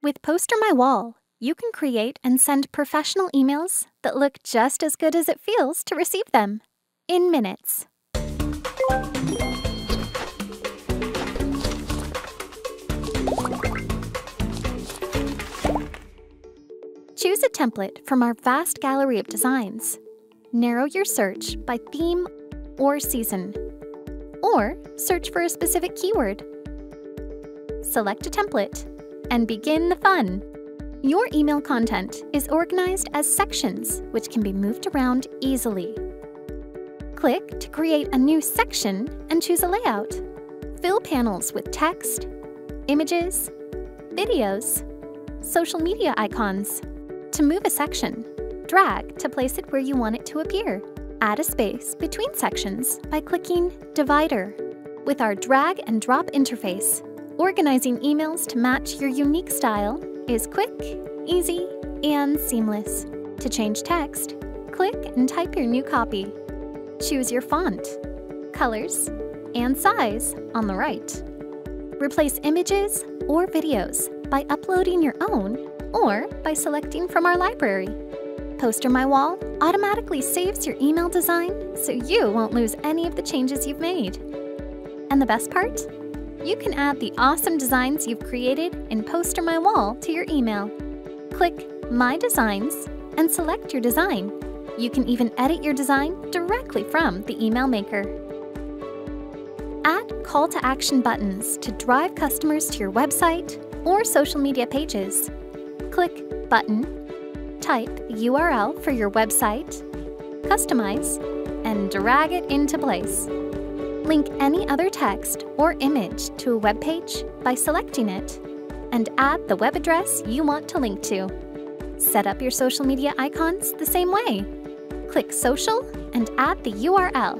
With Poster My Wall, you can create and send professional emails that look just as good as it feels to receive them in minutes. Choose a template from our vast gallery of designs. Narrow your search by theme or season, or search for a specific keyword. Select a template and begin the fun. Your email content is organized as sections, which can be moved around easily. Click to create a new section and choose a layout. Fill panels with text, images, videos, social media icons. To move a section, drag to place it where you want it to appear. Add a space between sections by clicking Divider. With our drag and drop interface, organizing emails to match your unique style is quick, easy, and seamless. To change text, click and type your new copy. Choose your font, colors, and size on the right. Replace images or videos by uploading your own or by selecting from our library. Poster My Wall automatically saves your email design so you won't lose any of the changes you've made. And the best part? You can add the awesome designs you've created in Poster My Wall to your email. Click My Designs and select your design. You can even edit your design directly from the email maker. Add call to action buttons to drive customers to your website or social media pages. Click Button, type the URL for your website, customize, and drag it into place. Link any other text or image to a web page by selecting it, and add the web address you want to link to. Set up your social media icons the same way. Click Social and add the URL.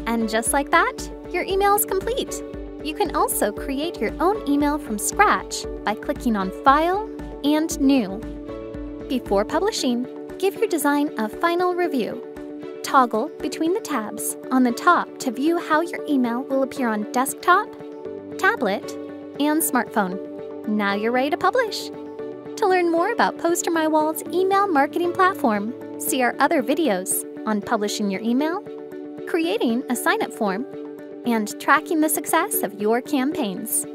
And just like that, your email is complete. You can also create your own email from scratch by clicking on File and New. Before publishing, give your design a final review. Toggle between the tabs on the top to view how your email will appear on desktop, tablet, and smartphone. Now you're ready to publish. To learn more about Poster My Wall's email marketing platform, see our other videos on publishing your email, creating a sign-up form, and tracking the success of your campaigns.